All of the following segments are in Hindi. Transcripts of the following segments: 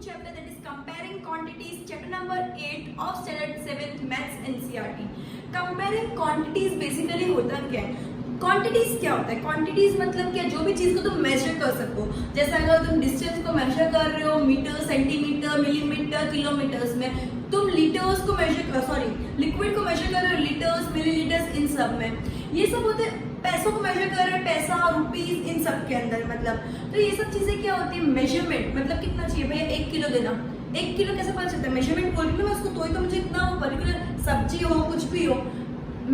chapter, that is comparing quantities, chapter number 8 of standard 7th maths NCERT. Comparing quantities basically होता क्या है? क्वांटिटीज क्या होता है? क्वांटिटीज मतलब क्या? जो भी चीज को तुम मेजर कर सको, जैसे अगर तुम डिस्टेंस को मेजर कर रहे हो मीटर, सेंटीमीटर, मिलीमीटर, किलोमीटर्स में, तुम लीटर्स को मेजर कर, सॉरी लिक्विड को मेजर कर रहे हो लीटर्स, मिलीलीटर्स, इन सब में। ये सब होते हैं, पैसों को मेजर कर रहे हैं, पैसा, रुपीज, इन सब के अंदर मतलब। तो ये सब चीजें क्या होती है? मेजरमेंट मतलब कितना चाहिए भैया, 1 किलो देना। 1 किलो कैसे पता चलता है? मेजरमेंट बोल रही हूँ मैं उसको, तो मुझे इतना पर्टिकुलर सब्जी हो कुछ भी हो,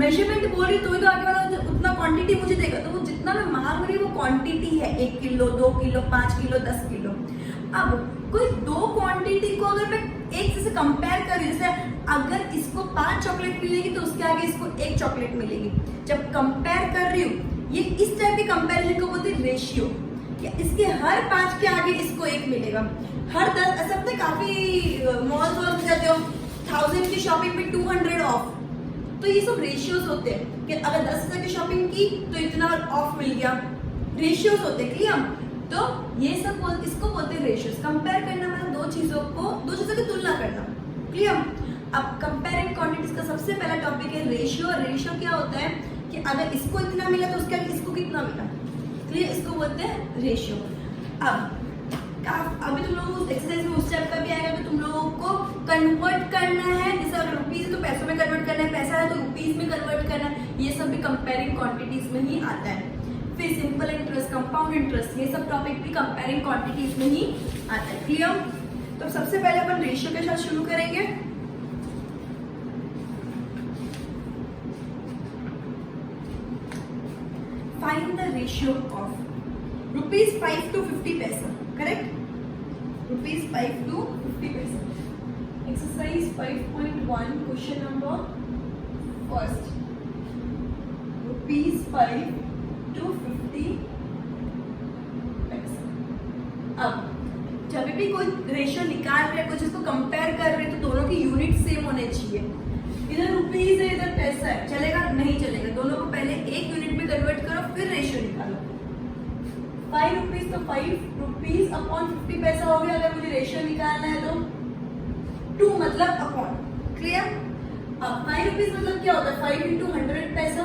मेजरमेंट बोल रही तो आगे वाला उतना क्वांटिटी मुझे देगा। तो वो जितना मैं मांग रही हूँ वो क्वांटिटी है, 1 किलो, 2 किलो, 5 किलो, 10 किलो। अब कोई दो क्वांटिटी को अगर मैं एक से कंपेयर कर रही हूँ, जैसे अगर इसको 5 चॉकलेट मिलेगी तो उसके आगे इसको 1 चॉकलेट मिलेगी, जब कंपेयर कर रही हूँ, ये इस टाइप के कंपेरिजन को बोलते हैं रेशियो। इसके हर 5 के आगे इसको 1 मिलेगा, हर 10, ऐसा पता है काफी मॉल्स वॉल्स जाते हो 1000 की शॉपिंग में 200 ऑफ। तो ये सब रेशियोज होते हैं कि अगर 10,000 की शॉपिंग की तो इतना ऑफ मिल गया, रेशियोज होते हैं, क्लियर? तो ये सब इसको बोलते हैं रेशियोज। कंपेयर करना मतलब दो चीजों की तुलना करना, क्लियर? अब कंपेयरिंग क्वांटिटीज का सबसे पहला टॉपिक है रेशियो। रेशियो क्या होता है कि अगर इसको इतना मिला तो उसके आगे इसको कितना मिला, क्लियर? इसको बोलते हैं रेशियो। अब अभी तुम लोगों को एक्सरसाइज में उस टाइप का भी आएगा कि तुम लोगों को कन्वर्ट करना है, जैसे अगर रुपीज तो पैसों में कन्वर्ट करना है, पैसा है तो रुपीज में कन्वर्ट करना है, ये सब भी कंपेयरिंग क्वांटिटीज में ही आता है। फिर सिंपल इंटरेस्ट, कंपाउंड इंटरेस्ट, ये सब टॉपिक भी कंपेयरिंग क्वांटिटीज में ही आता है, क्लियर? तो सबसे पहले अपन रेशियो के साथ शुरू करेंगे। Find the ratio of ₹5 to 50 पैसा, करेक्ट? ₹5 to 50 पैसा। Exercise 5.1 question number first, ₹5 to 50 पैसा। अब जब भी कोई रेशियो निकाल रहे हैं, कुछ इसको कंपेयर कर रहे हैं, तो दोनों की यूनिट सेम होने चाहिए। इधर रुपीज है, इधर पैसा है, चलेगा? नहीं चलेगा। दोनों को पहले एक यूनिट में कन्वर्ट करो, फिर रेशियो निकालो। 5 रुपीज तो 5 रुपीज अपॉन 50 पैसा हो गया। अगर मुझे रेशियो निकालना है तो 2 मतलब अपॉन, क्लियर? अब 5 रुपीज मतलब क्या होता है? 5 into 100 पैसा।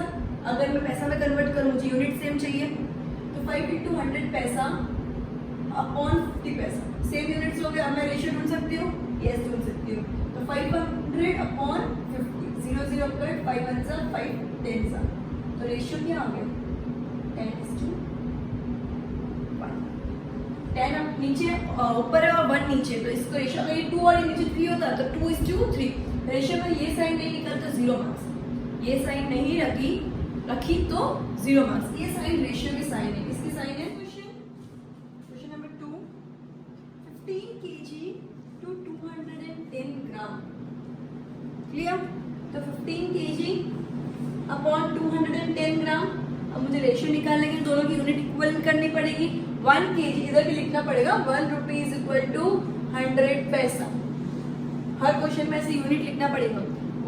अगर मैं पैसा में कन्वर्ट करूं, मुझे यूनिट सेम चाहिए, तो 5 into 100 पैसा अपॉन 50 पैसा, सेम यूनिट्स हो गया। अब मैं रेशियो ढूंढ सकती हूँ, यस ढूंढ सकती हूँ। तो 500 अपॉन 50, 0 0 कट, 5 1 सा 5 10 सा, तो रेशियो क्या हो गया? 10:1। 10 अब नीचे ऊपर है और 1 नीचे, तो इसको रेशियो अगर ये 2 और ये नीचे 3 होता तो 2:3। रेशियो में ये साइन नहीं निकलता, 0 मार्क्स। ये साइन नहीं रखी तो 0 मार्क्स। ये साइन रेशियो की साइन है, इसकी साइन है। Question number 2, 15 kg to 210 gram, clear? तो 15 kg अपॉन 210 ग्राम। अब मुझे रेशियो निकालने के लिए दोनों की यूनिट इक्वल करनी पड़ेगी। 1 kg इधर भी लिखना पड़ेगा, 1 रुपीज इक्वल टू 100 पैसा। हर क्वेश्चन में ऐसे यूनिट लिखना पड़ेगा।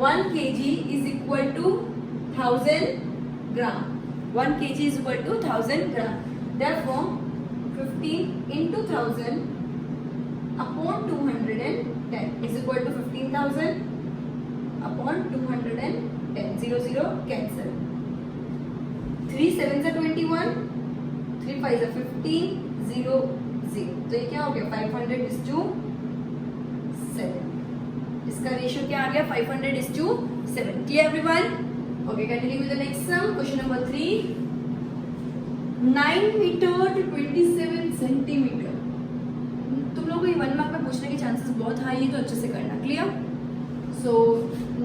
1 kg is equal to 1000 gram. 1 kg is equal to 1000 gram. Therefore 15 into 1000 upon 210 is equal to 15,000 upon 210. 0 0 cancel. 3 7s are 21, 3 5s are 15, 0 0। तो ये क्या हो गया? 500 is to 7। इसका रेशियो क्या आ गया? 500 is to 7। Clear everyone? Okay, continue with the next sum. Question number 3, 9 meter to 27 centimeter। तुम लोगों को ये 1 मार्क में पूछने के चांसेस बहुत हाई है, तो अच्छे से करना, clear? So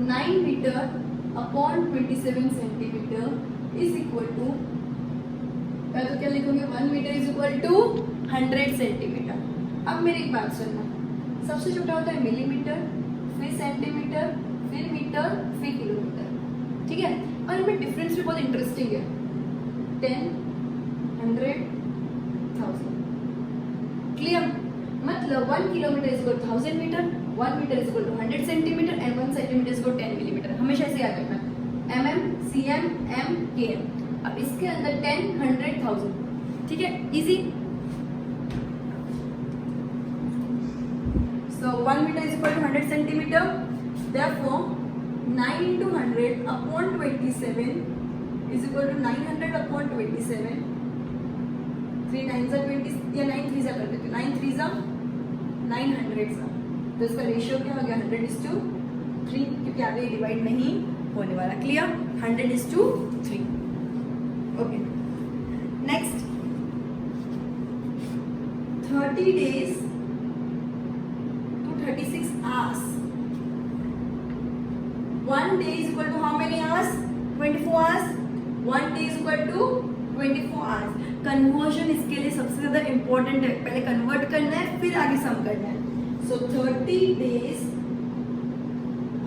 9 metre upon 27 centimetre is equal to, तो क्या लिखोगे? 1 metre is equal to 100 centimetre. अब मेरी एक बात सुनना, सबसे छोटा होता है मिलीमीटर, फिर सेंटीमीटर, फिर मीटर, फिर किलोमीटर, ठीक है? और इनमें डिफरेंस भी बहुत इंटरेस्टिंग है। 10, 100, 1000, क्लियर? मतलब 1 kilometre is equal to 1000 metre, 1 metre is equal to 100 centimetre and 1 centimetre is equal to 10 millimetre. हमेशा ऐसे याद रखना, mm, cm, m, km। अब इसके अंदर 10, 100, 1000, ठीक है? Easy. 1 meter is equal to 100 centimeter. Therefore 9 into 100 upon 27 is equal to 900 upon 27. 3 9s are 20 या 9 3s कर देते हैं, 9 3s are 900 सा, तो इसका रेशियो क्या हो गया 100:3, क्योंकि आगे डिवाइड नहीं होने वाला. Clear? 100:3. Okay. Next 30 days to 36 hours. 1 day is equal to how many hours? 24 hours. 1 day is equal to 24 hours. Conversion इसके लिए सबसे ज्यादा इंपॉर्टेंट है. पहले कन्वर्ट करना है, फिर आगे सम करना है. सो 30 days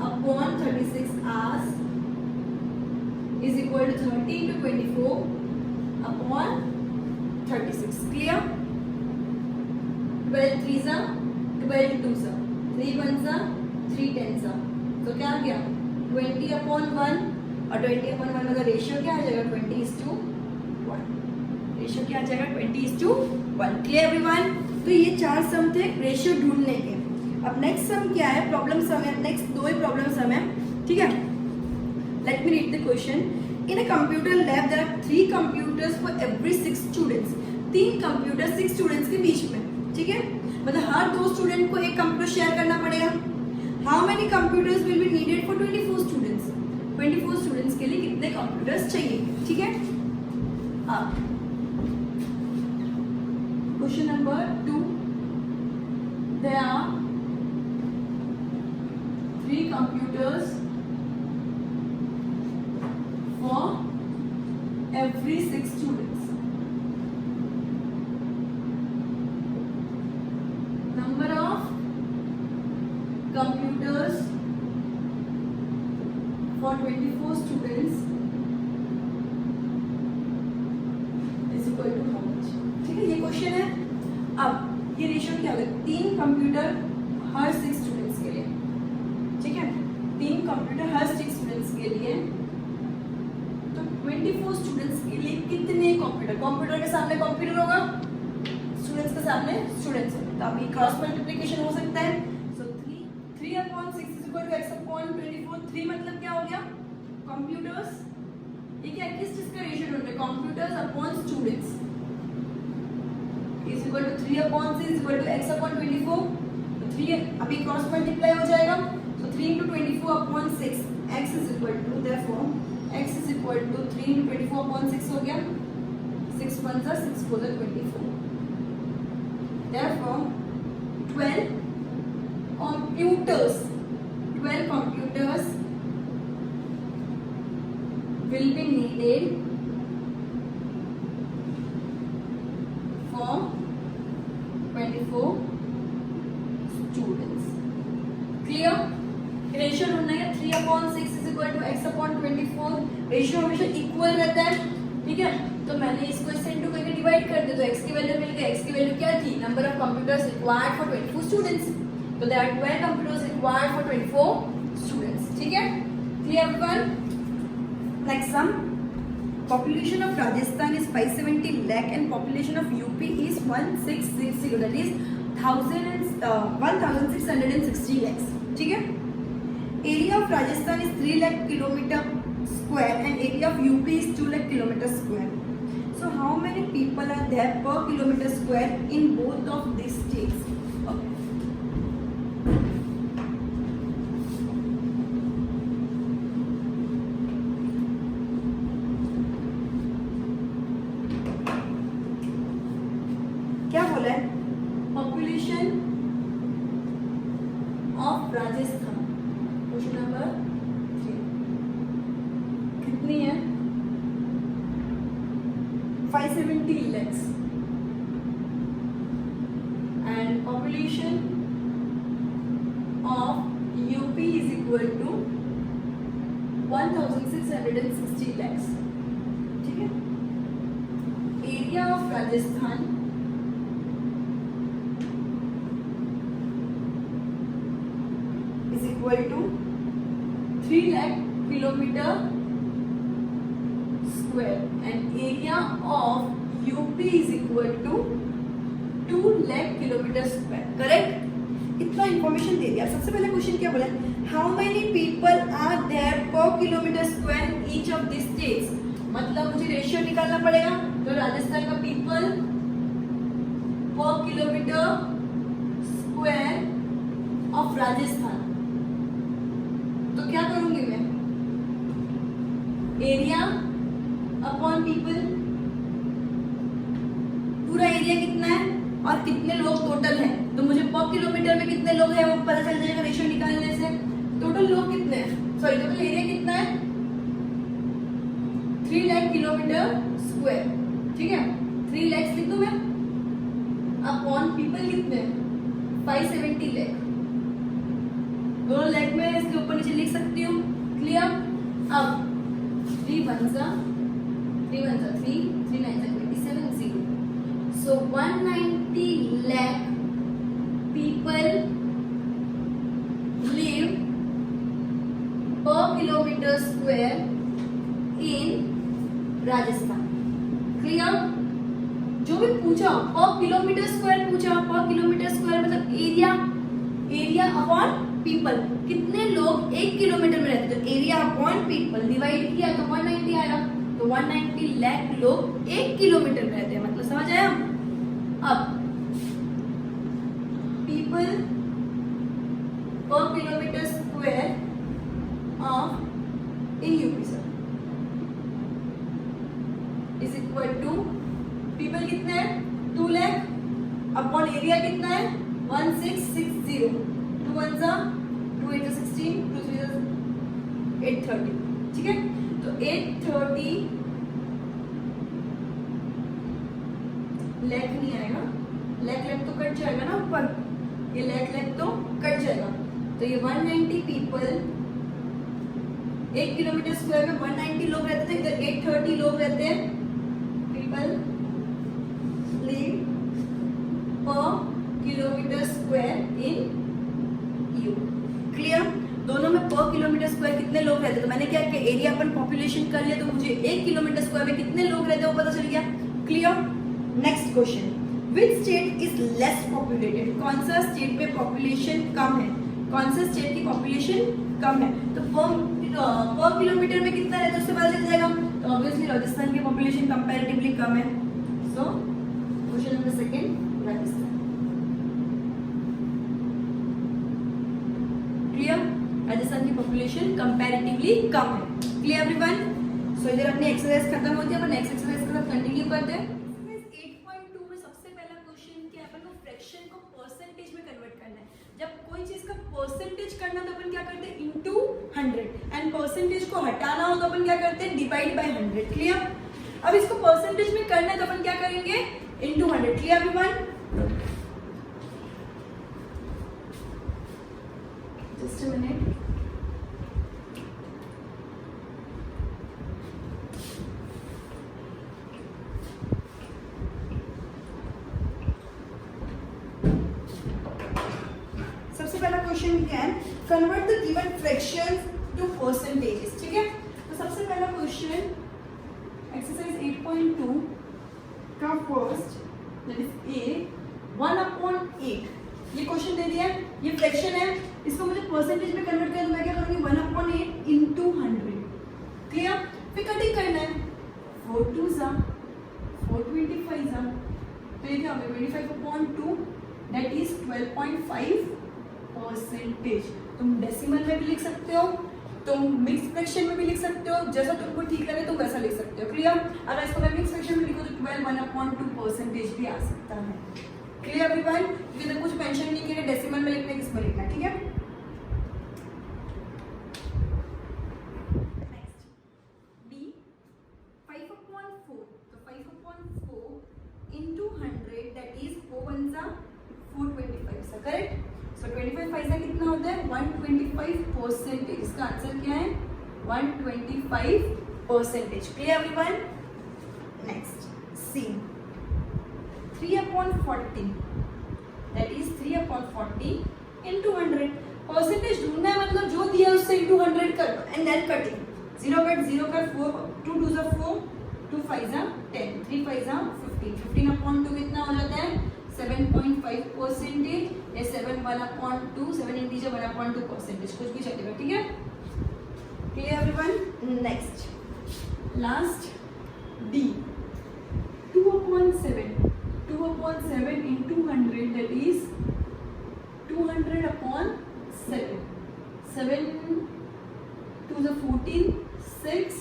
upon 36 hours is equal to 30 into 24 upon 36. Clear? 12 3s are 12 2s are 3 1s are 3 10s are. तो क्या आ गया 20 upon 1, और 20 upon 1 का रेशियो क्या आ जाएगा 20:1. रेशियो क्या आ जाएगा 20:1. Clear everyone? तो ये 4 सम थे रेशियो ढूंढने के. अब नेक्स्ट सम क्या है? प्रॉब्लम सम है. नेक्स्ट 2 ही प्रॉब्लम सम है. ठीक है, let me read the question. In a computer lab there are 3 computers for every 6 students. 3 computer 6 students के बीच में. ठीक है, मतलब हर 2 स्टूडेंट को एक कंप्यूटर शेयर करना पड़ेगा. How many computers will be needed for 24 students? 24 students के लिए कितने कंप्यूटर्स चाहिए? ठीक है. अब question number 2. There are 3 computers for every 6 students. Number of computers for 24 students is equal to how much? ठीक है, ये क्वेश्चन है. अब ये रेशियो क्या होगा? 3 कंप्यूटर हर 6 स्टूडेंट्स के लिए. ठीक है, 3 कंप्यूटर हर 6 स्टूडेंट्स के लिए. तो 24 स्टूडेंट्स के लिए कितने कंप्यूटर? कंप्यूटर के सामने कंप्यूटर होगा, स्टूडेंट्स के सामने स्टूडेंट्स होंगे. तो अभी क्रॉस मल्टीप्लिकेशन हो सकता है. सो 3 upon 6 is equal to x upon 24. 3 मतलब क्या हो गया? कंप्यूटर्स. ये क्या किस चीज का रेशियो ढूंढ रहे हैं? Computers upon students is equal to 3 upon 6 is equal to x upon 24. तो 3 अभी क्रॉस मल्टीप्लाई हो जाएगा. So 3 into 24 upon 6, x is equal to, therefore x is equal to 3 into 24 upon 6 हो गया. 6 1s are 6 4s are 24. Therefore 12 computers will be needed for 24 students. Clear? Ratio ढूंढना है. 3 upon 6 is equal to x upon 24. Ratio हमेशा इक्वल रहता है. ठीक है, तो मैंने इसको इससे इंटू करके डिवाइड कर दिया. तो x की वैल्यू मिल गई. x की वैल्यू क्या थी? Number of computers required for 24 students. तो there are 12 computers required for 24 students. ठीक है, clear everyone? Next sum. Population of Rajasthan is 570 lakh and population of UP is 1660, that is 1660 lakhs. ठीक है, area of Rajasthan is 3 lakh kilometer square and area of UP is 2 lakh kilometer square. So how many people are there per kilometer square in both of these states? Okay. क्या बोला है? Population of Rajasthan. Question number 3 कितनी है? 570 lakhs and population of UP is equal to 1660 lakhs. ठीक है, area of Rajasthan is equal to 3 lakh kilometer square and area of UP is equal to 2 lakh kilometer square. Correct? ये इतना इन्फॉर्मेशन दे दिया। सबसे पहले क्वेश्चन क्या बोला, how many people are there per kilometre square each of this states, मतलब मुझे रेशियो निकालना पड़ेगा। तो राजस्थान का पीपल पर किलोमीटर स्क्वायर ऑफ राजस्थान, तो क्या करूंगी मैं, एरिया अपॉन पीपल, पूरा एरिया कितना है और कितने लोग टोटल हैं, तो मुझे पर किलोमीटर में कितने लोग हैं वो पता चल जाएगा रेशियो निकालने से। टोटल लोग कितने हैं, सॉरी टोटल एरिया कितना है, 3 लाख किलोमीटर स्क्वायर, ठीक है, 3 लाख लिख दूं मैं, अपॉन पीपल कितने हैं, 570 लाख, दोनों लाख में इसके ऊपर नीचे लिख सकती हूँ। क्लियर। अब 3 1 3 1 3 3 9 27 0, so 190 lakh people live per kilometer square in Rajasthan। Clear. जो भी पूछा पर किलोमीटर स्क्वायर पूछा, पर किलोमीटर स्क्वायर मतलब एरिया, एरिया अपॉन पीपल, कितने लोग 1 किलोमीटर में रहते, तो एरिया अपॉन पीपल डिवाइड किया तो 190 आएगा, तो 190 लाख लोग 1 किलोमीटर में रहते हैं, मतलब समझ आया। अब पीपल पर kilometre square of in UP sir is equal to, people कितने हैं 2 लाख अपॉन एरिया कितना है 1660, 2 1 2 8 16, 2 3 830, ठीक है। तो 830 लाख नहीं आएगा, लाख तो कट जाएगा ना ऊपर, ये लाख तो कट जाएगा, तो ये 190 पीपल 1 किलोमीटर स्क्वायर में 190 लोग रहते थे, इधर 830 लोग रहते हैं, पीपल लिव पर kilometre square in you. Clear. दोनों में पर किलोमीटर स्क्वायर कितने लोग रहते हैं, तो मैंने क्या किया, एरिया अपन पॉपुलेशन कर लिया, तो मुझे 1 किलोमीटर स्क्वायर में कितने लोग रहते हैं वो पता चल गया। Clear. Next question, which state is less populated, कौन सा स्टेट में पॉपुलेशन कम है, कौन सा स्टेट की पॉपुलेशन कम है, तो पर किलोमीटर में कितना रहता है उससे पता चल जाएगा, तो ऑब्वियसली राजस्थान की पॉपुलेशन कंपैरेटिवली कम है, so question number second Rajasthan. Clear. Rajasthan की पॉपुलेशन कंपैरेटिवली कम है। Clear everyone. सो इधर अपनी एक्सरसाइज खत्म होती है, अपन नेक्स्ट एक्सरसाइज के साथ कंटिन्यू करते हैं। 8.2 में सबसे पहला क्वेश्चन क्या है, अपन को फ्रैक्शन को परसेंटेज में कन्वर्ट करना है। जब कोई चीज का परसेंटेज करना तो अपन क्या करते हैं, इनटू 100, एंड परसेंटेज को हटाना हो तो अपन क्या करते हैं, डिवाइड बाय 100। क्लियर। अब इसको परसेंटेज में करना है तो अपन क्या करेंगे, into 100। Clear everyone. Just a minute, question क्या है, convert the given fractions to percentages. ठीक है, तो सबसे पहला क्वेश्चन एक्सरसाइज 8.2 का फर्स्ट दैट इज ए 1/8। ये क्वेश्चन दे दिया है, ये फ्रैक्शन है, इसको मुझे परसेंटेज में कन्वर्ट करना है, तो मैं क्या करूंगी 1/8 into 100। क्लियर। फिर कटिंग करना है, 4 2 425 तो ये क्या होगा 25/2 दैट इज 12.5%। तुम डेसिमल में भी लिख सकते हो, तुम मिक्स फ्रैक्शन में भी लिख सकते हो, जैसा तुमको ठीक लगे तुम वैसा लिख सकते हो। क्लियर। अगर इसको मैं मिक्स फ्रैक्शन में लिखूं तो 12/1/2% भी आ सकता है। Clear everyone. इधर कुछ मेंशन नहीं किया डेसिमल में लिखना है, किसमें लिखना है, ठीक है। नेक्स्ट बी 5/4 तो 5/4 into 100 दैट इज 4 1 425 सा करेक्ट। सो 25 पैसा कितना होता है 125%। इसका आंसर क्या है 125%। Clear everyone. Next C 3/40 that is 3/40 into 100। Percentage ढूंढना है, मतलब जो दिया है उससे into 100 कर एंड देन कटिंग 0 कट 0 कर 4 2 2 4 2 5 10 3 5 15 15/2 कितना हो जाता है 7.5% या 7/2, 7 इंटीजर 1/2%, कुछ भी चलेगा, ठीक है। Clear everyone? Next last D, 2/7 into 100, that is 200/7. 7 to the 14, 6,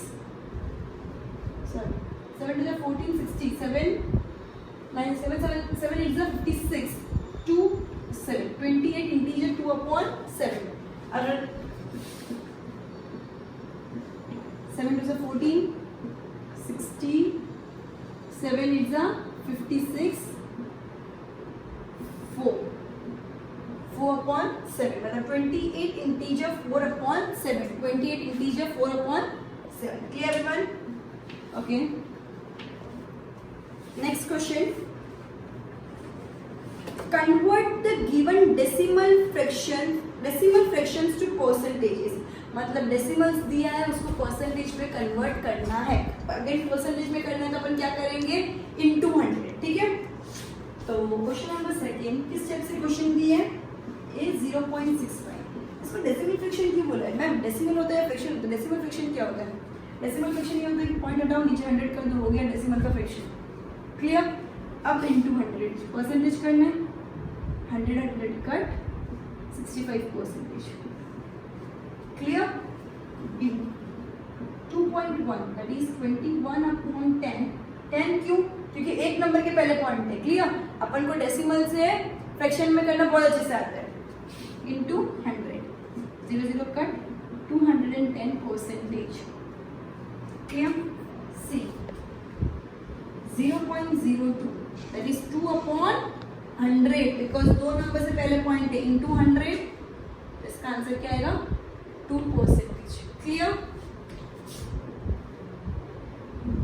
sorry, 7 to the 14, 67, 9, 7, 7 8 the 56, 2, 7, 28 integer 2/7. अगर 7 to the 14, 60, 7 8 the 56, 4/7, मतलब 28 integer 4/7, 28 integer 4/7. Clear everyone? Okay. Next question. Convert the given decimal fractions to percentages. मतलब डेसिमल्स दिया है, उसको परसेंटेज में कन्वर्ट करना है। अगर परसेंटेज में करना है तो अपन क्या करेंगे, इनटू 100, ठीक है। तो क्वेश्चन नंबर सेकंड किस टाइप से क्वेश्चन दिया है, ए 0.65। इसको डेसिमल फ्रैक्शन क्यों बोला है मैम? डेसिमल होता है फ्रैक्शन होता है। डेसिमल फ्रैक्शन क्या होता है? डेसिमल फ्रैक्शन ये होता है कि पॉइंट हटाओ, नीचे 100 कर दो, हो गया डेसिमल का फ्रैक्शन। क्लियर? अब इनटू 100 परसेंटेज करना है, 100 कट 65%। क्लियर? 2.1 that is 21/10। 10 क्यों? क्योंकि एक नंबर के पहले पॉइंट है। क्लियर? अपन को डेसिमल से फ्रैक्शन में करना बहुत अच्छे से आता है। Into 100, 0 cut 210%। Clear? C 0.02 that is 2/100, because दो नंबर से पहले पॉइंट है, इनटू 100। इसका आंसर क्या आएगा, 2%। क्लियर?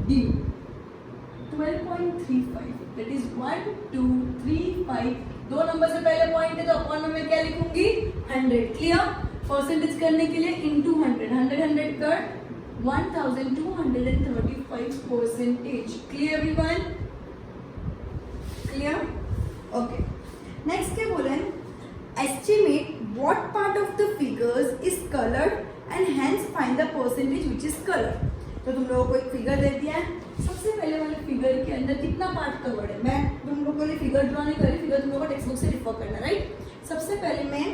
डी 12.35 दैट इज 1 2 3 5, दो नंबर से पहले पॉइंट है तो अपॉन में मैं क्या लिखूंगी, 100। क्लियर? परसेंटेज करने के लिए इनटू 100, 100 कर 1235%। Clear everyone? Clear? Okay. Next क्या बोला है, estimate what part of the figures is colored and hence find the percentage which is colored। तो तुम लोगों को एक फिगर दे दिया है, सबसे पहले वाले फिगर के अंदर कितना पार्ट कवर्ड है। मैं तुम लोगों को लिए फिगर ड्रॉ नहीं कर रही, फिगर तुम लोगों को टेक्स्ट बुक से रिफर करना, राइट। सबसे पहले मैं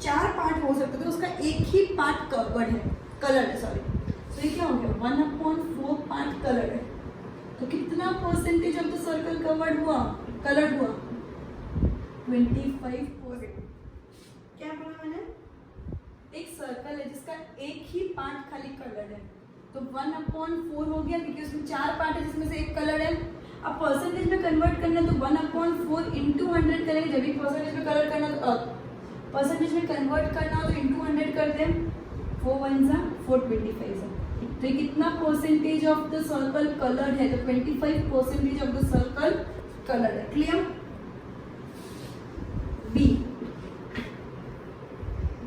4 पार्ट हो सकते थे, उसका एक ही पार्ट कवर्ड है, कलर्ड है, सॉरी। तो ये क्या हो गया, 1/4 पार्ट कलर्ड है। तो कितना percentage of the circle covered हुआ, कलर्ड हुआ, 25%। क्या बोला मैंने, एक सर्कल है जिसका एक ही पार्ट खाली कलर्ड है, तो 1/4 हो गया, क्योंकि उसमें 4 पार्ट है जिसमें से एक कलर्ड है। अब परसेंटेज में कन्वर्ट करना है तो 1/4 इंटू 100 करेंगे, जब भी परसेंटेज में कलर करना तो परसेंटेज में कन्वर्ट करना हो तो इंटू 100 कर दें, 4 1 425। तो कितना percentage of the circle coloured है, तो 25% ऑफ द सर्कल कलर्ड है। क्लियर? बी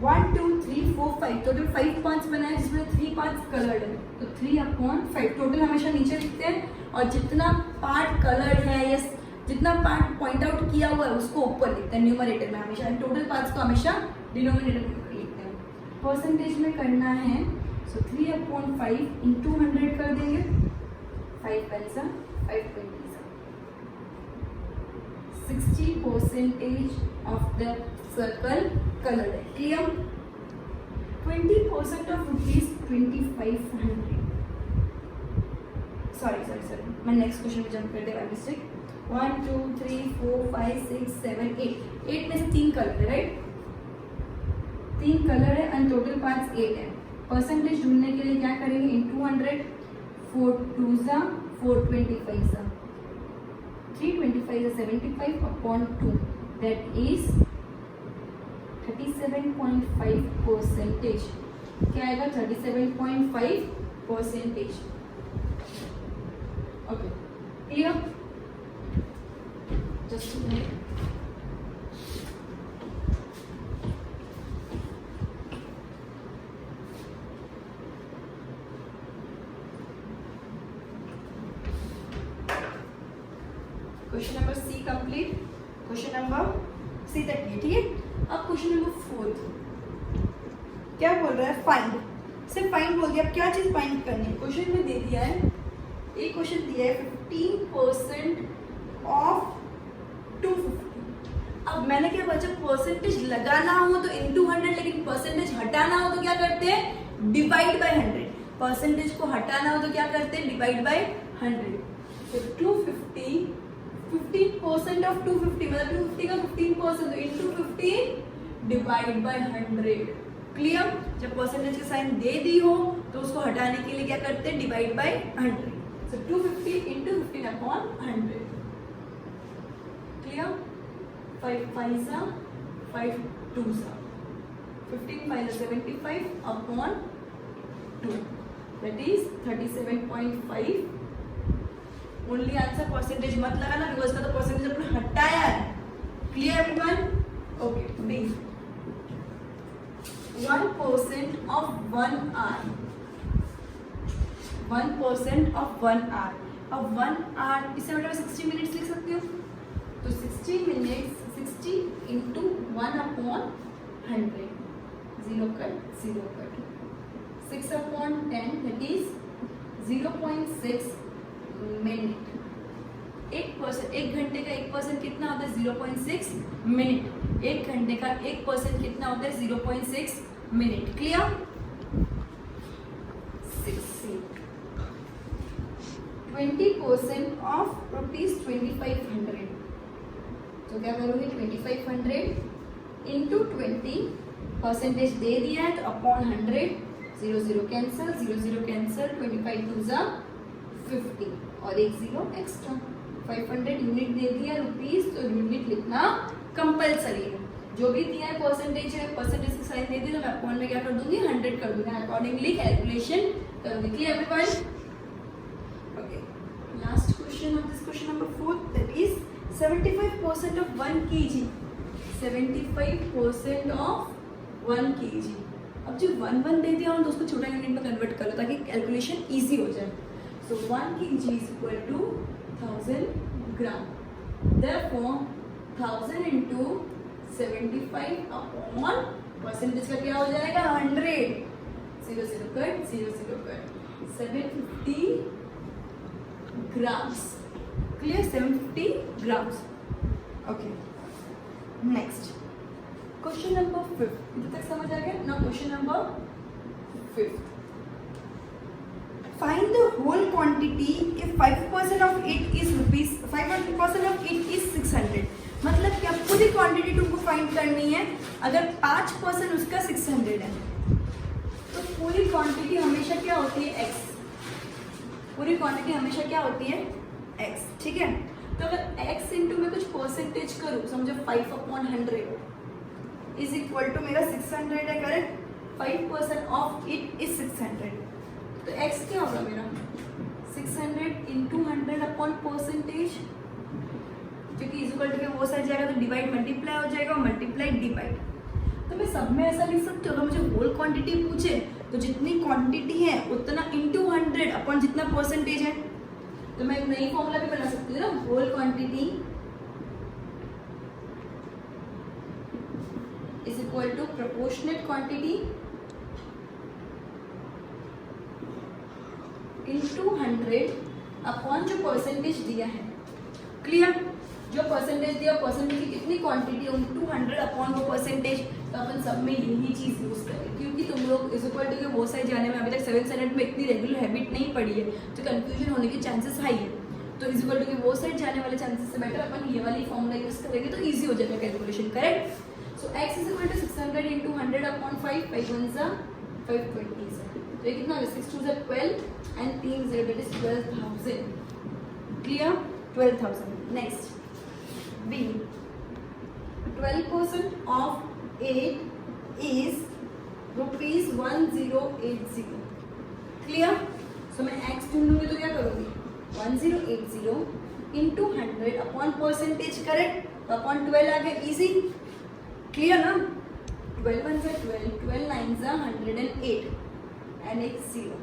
1 2 3 4 5, टोटल 5 पार्ट्स बनाए जिसमें 3 पार्ट्स कलर्ड है, तो 3/5 टोटल हमेशा नीचे लिखते हैं, और जितना पार्ट कलर्ड है या जितना पार्ट पॉइंट आउट किया हुआ है उसको ऊपर लिखते हैं न्यूमरेटर में हमेशा, टोटल पार्ट्स को हमेशा डिनोमिनेटर में लिखते हैं। परसेंटेज में करना है, सो 3/5 इंटू 100 कर देंगे, 5 5 60% ऑफ द सर्कल कलर्ड है। क्लियर? 20% of rupees 2500। सॉरी मैं नेक्स्ट क्वेश्चन में जंप कर दे, बाय मिस्टेक। 1 2 3 4 5 6 7 8 में से 3 कलर है, राइट। 3 कलर है एंड टोटल पार्ट्स 8 है। परसेंटेज ढूंढने के लिए क्या करेंगे, इंटू 100, 4 2 425 325 75/2, that is 37.5%। क्या आएगा, 37.5%। Okay, clear? Just question number C complete, question number C तक ये, ठीक है। अब क्वेश्चन नंबर 4 क्या बोल रहा है, फाइंड, सिर्फ फाइंड बोल दिया। अब क्या चीज फाइंड करनी है, क्वेश्चन में दे दिया है, एक क्वेश्चन दिया है 15% ऑफ 250। अब मैंने क्या बोला, जब परसेंटेज लगाना हो तो इनटू 100, लेकिन परसेंटेज हटाना हो तो क्या करते हैं, डिवाइड बाय 100। परसेंटेज को हटाना हो तो क्या करते हैं, डिवाइड बाय 100। तो 250, 15% ऑफ 250 मतलब 250 का 15%, तो इनटू 15 डिवाइड बाय 100। क्लियर। जब परसेंटेज का साइन दे दी हो तो उसको हटाने के लिए क्या करते हैं, divide by 100। So 250 into 15 upon 100। Clear. 5 5 5 2 15 5 75 upon 2, that is 37.5। Only answer, percentage मत लगाना बिकॉज का तो परसेंटेज अपने हटाया है। Clear everyone? Okay. B 1% of 1 hour, 1% of 1 our. अब 1 आवर इसे मतलब 60 मिनट्स लिख सकती हो, तो 60 minutes 60 into 1 upon 100, 0 cut 0 cut, 6 upon 10 that is 0.6 minute. 1%, 1 घंटे का 1% कितना होता है, 0.6 मिनट। 1 घंटे का 1% कितना होता है, 0.6 मिनट। क्लियर। 20% ऑफ ₹2500, तो क्या करोगे, 2500 इंटू 20, परसेंटेज दे दिया है तो अपॉन 100, 0 0 कैंसल, 0 0 कैंसल, 25 2 50 और 1 0 एक्स्ट्रा। 500 यूनिट दे दिया रुपीस, तो यूनिट लिखना कंपलसरी है। जो भी दिया है परसेंटेज है, परसेंटेज की साइन दे दी तो मैं अपॉन में क्या कर दूंगी, 100 कर दूंगी, अकॉर्डिंगली कैलकुलेशन करूंगी। Clear everyone? Okay, last question of this question number 4, that is 75% of 1 kg, 75% of 1 kg। अब जो 1 दे दिया हो तो उसको छोटा यूनिट में कन्वर्ट करो ताकि कैलकुलेशन इजी हो जाए। So 1 kg is equal to 1000 gram, therefore 1000 into 75 upon percentage का क्या हो जाएगा, 100, 0 0 cut 0 0 cut, 750 grams. Clear, 750 grams. Okay, next question number 5, इधर तक समझ आ गया ना। Question number 5, find the whole quantity if 5% of it is rupees, 5% of it is 600। मतलब क्या, पूरी क्वांटिटी तुमको फाइंड करनी है। अगर 5% उसका 600 है तो पूरी क्वांटिटी हमेशा क्या होती है, x। पूरी क्वांटिटी हमेशा क्या होती है, x। ठीक है, तो अगर x इंटू में कुछ परसेंटेज करूँ, समझो 5 अपॉन 100 इज इक्वल टू मेरा 600 है, करेक्ट। 5% ऑफ इट इज 600, तो x क्या होगा मेरा, 600 इंटू 100 अपॉन परसेंटेज, क्योंकि इज इक्वल टू के वो साइड जाएगा तो डिवाइड मल्टीप्लाई हो जाएगा, मल्टीप्लाई डिवाइड। तो मैं सब में ऐसा लिख सकती हूँ, अगर मुझे होल क्वांटिटी पूछे तो जितनी क्वांटिटी है उतना इंटू 100 अपॉन जितना परसेंटेज है। तो मैं एक नई फॉर्मूला भी बना सकती हूँ ना, whole quantity is equal to proportionate quantity into 100 upon जो परसेंटेज दिया है। क्लियर, जो परसेंटेज दिया, परसेंटेज की कितनी क्वांटिटी है, 200 अपॉन वो परसेंटेज। तो अपन सब में यही चीज यूज करें, क्योंकि तुम लोग इज इक्वल टू के वो साइड जाने में अभी तक 7th स्टैंडर्ड में इतनी रेगुलर हैबिट नहीं पड़ी है, तो कंफ्यूजन होने के चांसेस हाई है। तो इज इक्वल टू के वो साइड जाने वाले चांसेस से बेटर अपन ये वाली फॉर्मूला यूज करेंगे तो ईजी हो जाएगा calculation, correct. So x is equal to 600 into 100 upon 5, 5 1 सा 520 सा, तो ये कितना होगा, 6 2 सा 12 and 3 0 that is 12,000। Clear, 12,000। Next B, 12% of 8 is rupees 1080। Clear, so मैं x ढूंढूंगी तो क्या करूंगी, 1080 इंटू 100 अपॉन परसेंटेज, करेक्ट, तो अपॉन 12 आ गया, इजी। क्लियर ना, 12 1 सा 12, 12 9 सा 108 एंड एक 0,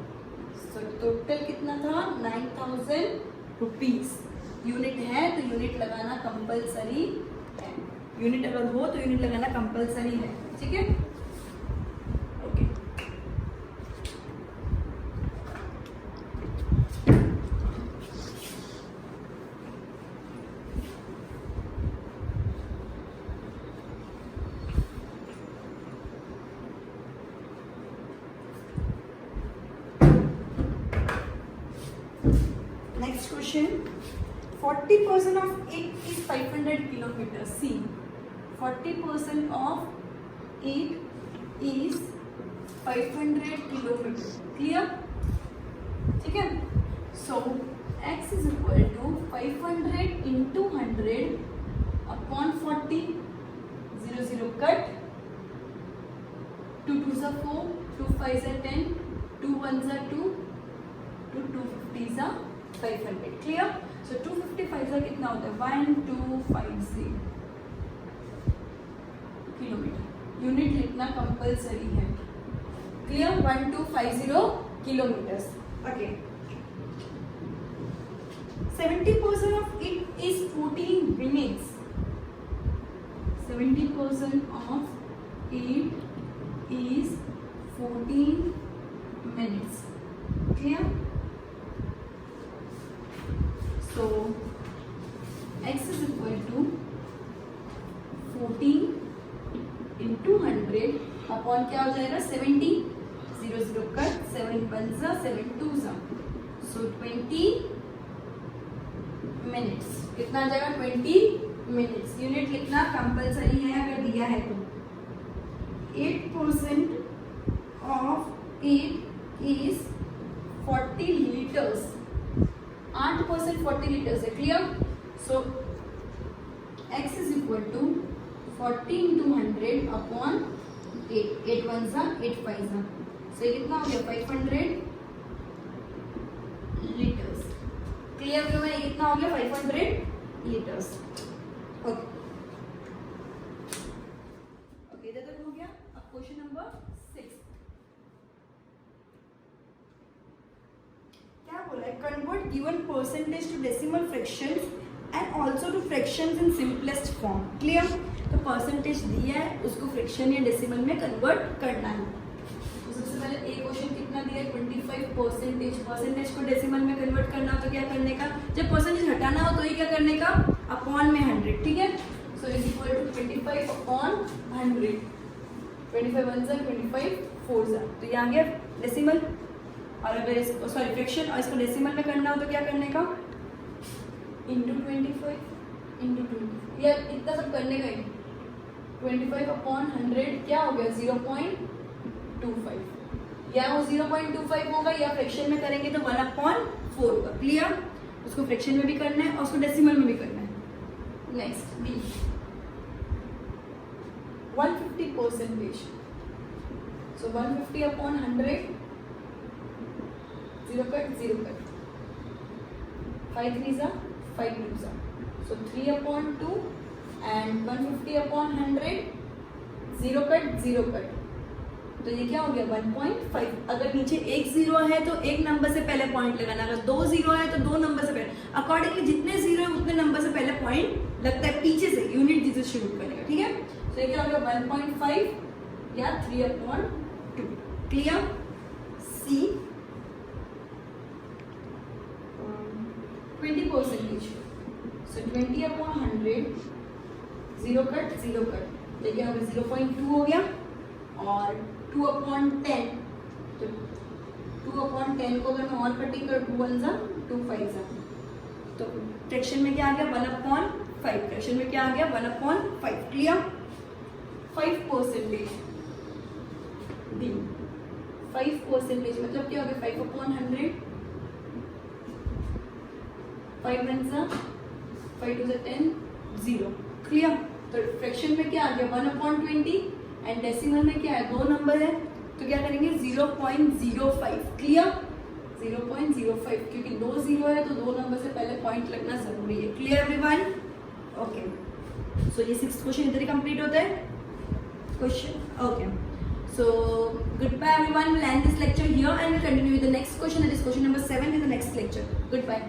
सो टोटल कितना था, 9000 रुपीज। यूनिट है तो यूनिट लगाना कंपलसरी है। यूनिट अगर हो तो यूनिट लगाना कंपलसरी है, ठीक है। Okay, next question, 40% of it is 500 kilometers. See, 40% of it is 500 kilometers. Clear? ठीक है। So x is equal to 500 into 100 upon 40. 0 0 cut. 2 2s are 4, 2 5s are 10, 2 1s are 2, 2 250s are 500. Clear? So 255 का कितना होता है? 1250 किलोमीटर। यूनिट लिखना कंपलसरी है। Clear? 1250 kilometres. Okay, 70% of it is 14 minutes. 70% of it is 14 minutes. Clear? So x is equal to 14 into 100 upon क्या हो जाएगा? 70. 0 0 cut, 7 1s are 7 2s are, so 20 minutes. कितना आ जाएगा? 20 minutes. यूनिट लिखना कंपलसरी है अगर दिया है तो। 8% of it is 40 liters. 8% 40 liters है। Clear? So x is equal to 40 into 100 upon 8. 8 1s are 8 5s are, so ये कितना हो गया? 500 liters. क्लियर व्यू में ये कितना हो गया? 500 liters. ओके ओके, इधर तक हो गया। अब क्वेश्चन नंबर 6 क्या बोला है? Convert given percentage to decimal fractions and also to fractions in simplest form. Clear? तो परसेंटेज दिया है, उसको फ्रैक्शन या डेसिमल में कन्वर्ट करना है। तो सबसे पहले ए क्वेश्चन कितना दिया है? 25%। परसेंटेज को डेसिमल में कन्वर्ट करना हो तो क्या करने का? जब परसेंटेज हटाना हो तो ये क्या करने का? अपॉन में 100, ठीक है। So is equal to 25 upon 100। 25 1s are 25 4s are, तो ये आ गया डेसिमल। और अगर इसको सॉरी फ्रैक्शन और इसको डेसिमल में करना हो तो क्या करने का? इंटू 25 इंटू 20, या इतना सब करने का ही। 25 अपॉन 100 क्या हो गया? 0.25, या वो 0.25 होगा या फ्रैक्शन में करेंगे तो 1/4 होगा। क्लियर? उसको फ्रैक्शन में भी करना है और उसको डेसिमल में भी करना है। Next B 150%। So 150 upon 100, 0 cut 0 cut, 5 3s are 5 2s are, so 3 upon 2 and 150 upon 100, 0 cut 0 cut, तो ये क्या हो गया? 1.5। अगर नीचे एक 0 है तो एक नंबर से पहले पॉइंट लगाना, अगर 2 0 है तो 2 नंबर से पहले। अकॉर्डिंगली जितने 0 है उतने नंबर से पहले पॉइंट लगता है पीछे से, यूनिट जिसे शुरू करेगा, ठीक है। तो ये क्या हो गया? 1.5 या 3/2। क्लियर? सी 20%। सो 20 अपॉन 100, 0 कट 0 कट, तो क्या हो गया? 0.2 हो गया। और 2 अपॉन 10, तो 2 अपॉन 10 को अगर मैं और कटिंग कर 2 1s are 2 5s are, तो फ्रैक्शन में क्या आ गया? 1/5। फ्रैक्शन में क्या आ गया? 1/5। क्लियर? 5% डी 5% मतलब क्या हो गया? 5 upon 100, 5 1s are 5 2s are 10, 0। Clear? तो फ्रैक्शन में क्या आ गया? 1/20 एंड डेसिमल में क्या है? 2 नंबर है तो क्या करेंगे? 0.05। क्लियर? 0.05, क्योंकि 2 0 है तो 2 नंबर से पहले पॉइंट लगना जरूरी है। Clear everyone? ओके, सो ये 6th क्वेश्चन इधर ही कंप्लीट होता है question. Okay, so goodbye everyone, we'll end this lecture here and we'll continue with the next question, that is question number 7 in the next lecture. Goodbye.